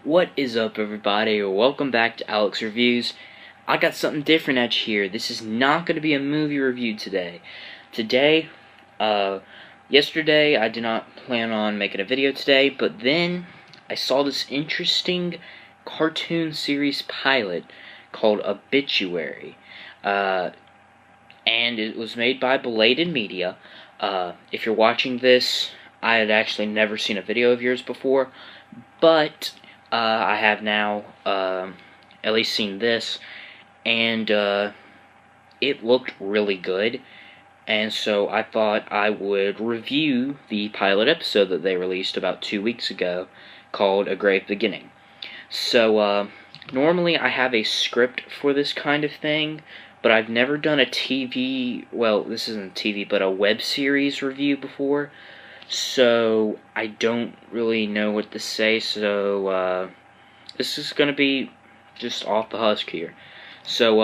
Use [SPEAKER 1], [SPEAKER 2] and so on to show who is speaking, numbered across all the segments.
[SPEAKER 1] What is up, everybody? Welcome back to Alex Reviews. I got something different at you here. This is not going to be a movie review today. Yesterday, I did not plan on making a video today, but then I saw this interesting cartoon series pilot called Obituary. And it was made by Belated Media. If you're watching this, I had actually never seen a video of yours before, but I have now at least seen this, and it looked really good, and so I thought I would review the pilot episode that they released about 2 weeks ago called A Grave Beginning. So normally I have a script for this kind of thing, but I've never done a this isn't TV, but a web series review before. So I don't really know what to say, so this is going to be just off the husk here. So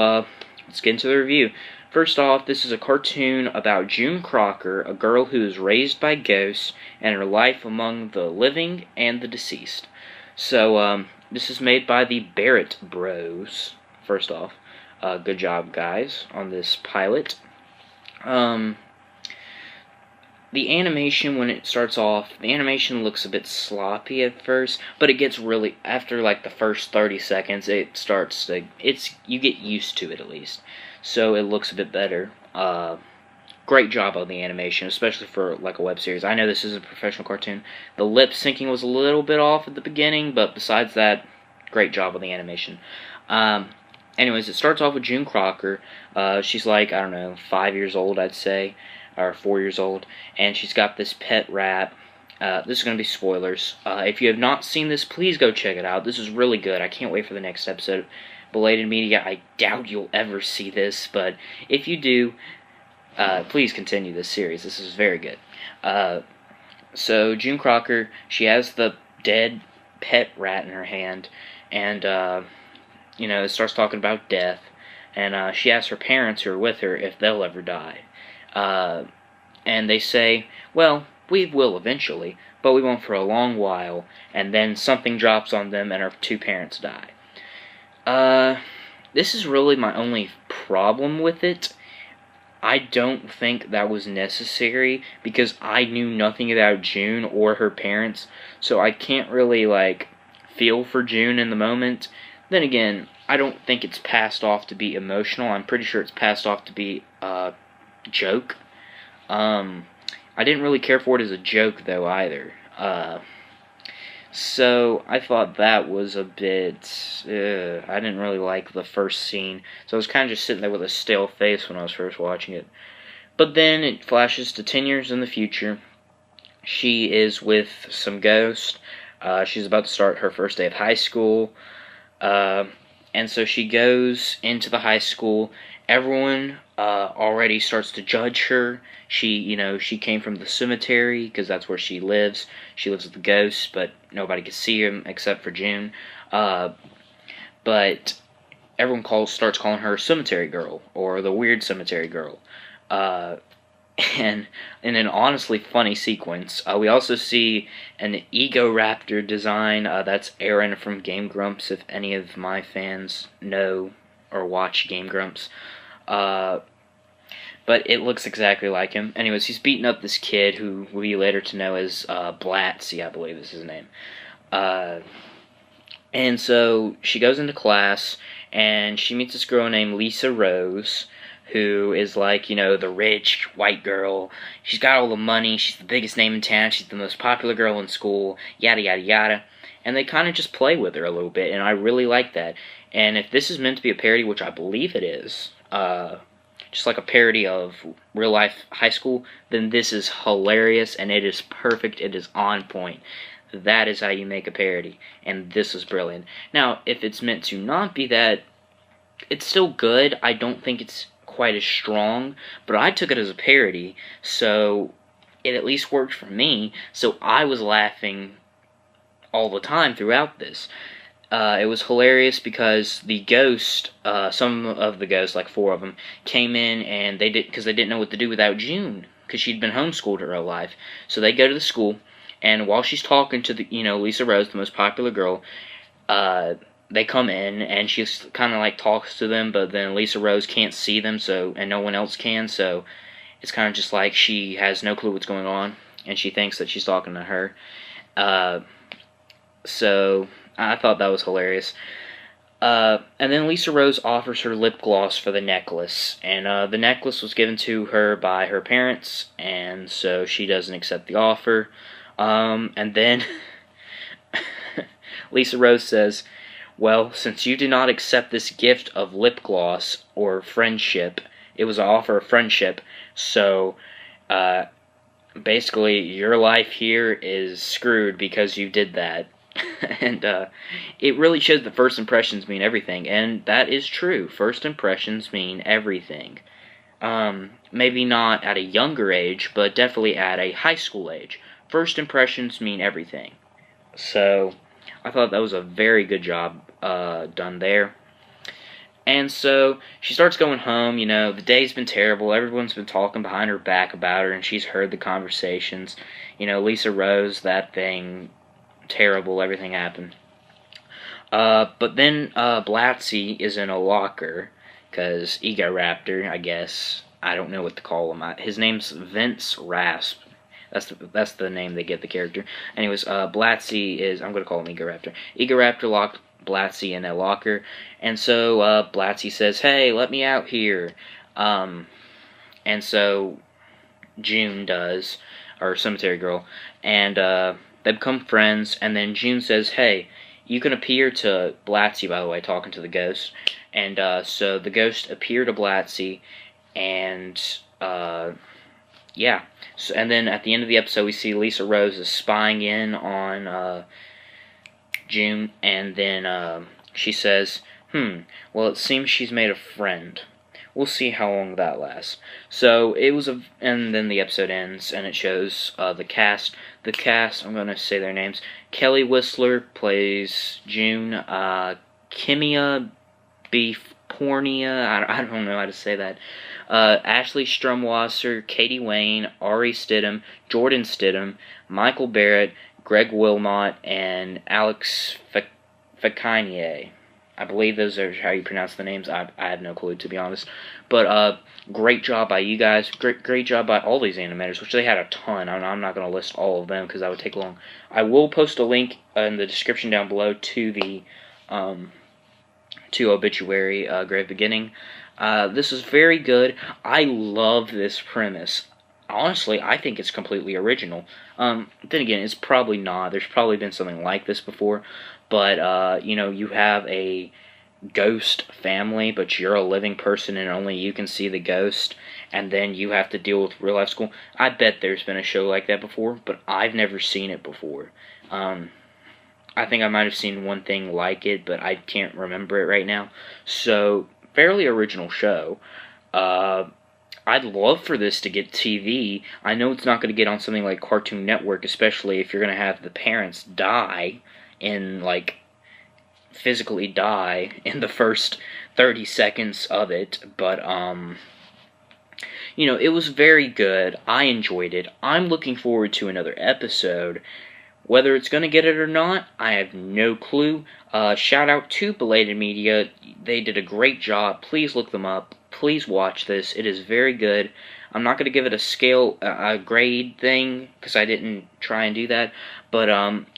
[SPEAKER 1] let's get into the review. First off, this is a cartoon about June Crocker, a girl who is raised by ghosts, and her life among the living and the deceased. So this is made by the Barrett Bros. First off, good job, guys, on this pilot. The animation, when it starts off, the animation looks a bit sloppy at first, but it gets really, after like the first 30 seconds, it starts to, you get used to it at least. So it looks a bit better. Great job on the animation, especially for like a web series. I know this is a professional cartoon. The lip syncing was a little bit off at the beginning, but besides that, great job on the animation. Anyways, it starts off with June Crocker. She's like, I don't know, 5 years old, I'd say, or 4 years old, and she's got this pet rat. This is going to be spoilers. If you have not seen this, please go check it out. This is really good. I can't wait for the next episode. Belated Media, I doubt you'll ever see this, but if you do, please continue this series. This is very good. So June Crocker, she has the dead pet rat in her hand, and it starts talking about death, and she asks her parents who are with her if they'll ever die. And they say, well, we will eventually, but we won't for a long while, and then something drops on them and our two parents die. This is really my only problem with it. I don't think that was necessary, because I knew nothing about June or her parents, so I can't really, feel for June in the moment. Then again, I don't think it's passed off to be emotional. I'm pretty sure it's passed off to be joke. I didn't really care for it as a joke though either. So I thought that was a bit, I didn't really like the first scene, so I was kind of just sitting there with a stale face when I was first watching it. But then it flashes to 10 years in the future. She is with some ghost. She's about to start her first day of high school. And so she goes into the high school. Everyone already starts to judge her. She came from the cemetery because that's where she lives. She lives with the ghosts, but nobody can see him except for June. But everyone starts calling her Cemetery Girl, or the Weird Cemetery Girl. And in an honestly funny sequence, we also see an Ego Raptor design. That's Aaron from Game Grumps, if any of my fans know or watch Game Grumps. But it looks exactly like him. Anyways, he's beating up this kid who we later to know as Blatzy, I believe is his name. And so she goes into class, and she meets this girl named Lisa Rose, who is the rich white girl. She's got all the money, she's the biggest name in town, she's the most popular girl in school, yada yada yada. And they kind of just play with her a little bit, and I really like that. And if this is meant to be a parody, which I believe it is, just like a parody of real life high school, then this is hilarious, and it is perfect, it is on point. That is how you make a parody, and this is brilliant. Now, if it's meant to not be that, it's still good. I don't think it's quite as strong, but I took it as a parody, so it at least worked for me, so I was laughing all the time throughout this. It was hilarious because the ghost, some of the ghosts, like 4 of them, came in and because they didn't know what to do without June, because she'd been homeschooled her whole life. So they go to the school, and while she's talking to Lisa Rose, the most popular girl, they come in, and she kind of like talks to them, but then Lisa Rose can't see them, and no one else can, so it's kind of just like she has no clue what's going on, and she thinks that she's talking to her. So I thought that was hilarious. And then Lisa Rose offers her lip gloss for the necklace, and the necklace was given to her by her parents, and so she doesn't accept the offer. And then Lisa Rose says, "Well, since you did not accept this gift of lip gloss or friendship, it was an offer of friendship, so basically your life here is screwed because you did that." And it really shows that first impressions mean everything, and that is true. First impressions mean everything. Maybe not at a younger age, but definitely at a high school age. First impressions mean everything. So I thought that was a very good job done there. And so she starts going home. You know, the day's been terrible. Everyone's been talking behind her back about her, and she's heard the conversations. You know, Lisa Rose, that thing, terrible, everything happened. But then Blatzy is in a locker, because Egoraptor, I guess, I don't know what to call him. His name's Vince Rasp. That's the name they give the character. Anyways, Blatzy is, I'm going to call him Egoraptor. Egoraptor locked Blatzy in a locker, and so Blatzy says, "Hey, let me out here." And so June does, or Cemetery Girl, and they become friends, and then June says, "Hey, you can appear to Blatzy," by the way, talking to the ghost. And so the ghost appeared to Blatzy, and yeah. So, and then at the end of the episode, we see Lisa Rose is spying in on June, and then she says, well, it seems she's made a friend. We'll see how long that lasts." So it was and then the episode ends, and it shows the cast. The cast, I'm going to say their names. Kelly Whistler plays June. Kimia Beefpornia, I don't know how to say that. Ashley Strumwasser, Katie Wayne, Ari Stidham, Jordan Stidham, Michael Barrett, Greg Wilmot, and Alex Fakinier. I believe those are how you pronounce the names. I have no clue, to be honest. But great job by you guys. Great job by all these animators, which they had a ton. I'm not going to list all of them because that would take long. I will post a link in the description down below to the to Obituary, Grave Beginning. This is very good. I love this premise. Honestly, I think it's completely original. Then again, it's probably not. There's probably been something like this before. But, you know, you have a ghost family, but you're a living person and only you can see the ghost, and then you have to deal with real life school. I bet there's been a show like that before, but I've never seen it before. I think I might have seen one thing like it, but I can't remember it right now. So, fairly original show. I'd love for this to get TV. I know it's not going to get on something like Cartoon Network, especially if you're going to have the parents die in, like, physically die in the first 30 seconds of it. But, you know, it was very good. I enjoyed it. I'm looking forward to another episode. Whether it's going to get it or not, I have no clue. Shout out to Belated Media. They did a great job. Please look them up. Please watch this. It is very good. I'm not going to give it a scale, a grade thing, because I didn't try and do that. But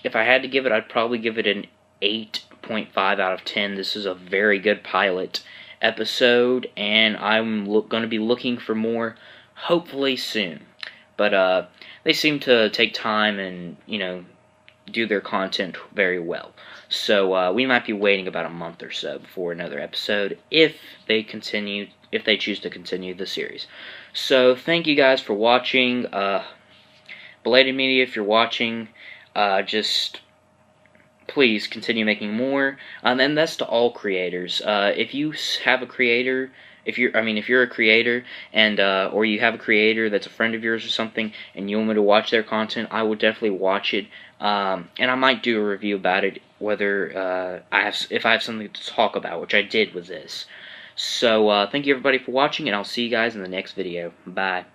[SPEAKER 1] if I had to give it, I'd probably give it an 8.5 out of 10. This is a very good pilot episode, and I'm going to be looking for more, hopefully soon. But they seem to take time and, you know, do their content very well. So we might be waiting about a month or so before another episode if they choose to continue the series. So thank you guys for watching. Belated Media, if you're watching, just please continue making more. And that's to all creators. If you have a creator, if you're a creator and or you have a creator that's a friend of yours or something, and you want me to watch their content, I will definitely watch it. And I might do a review about it, whether if I have something to talk about, which I did with this. So thank you everybody for watching, and I'll see you guys in the next video. Bye.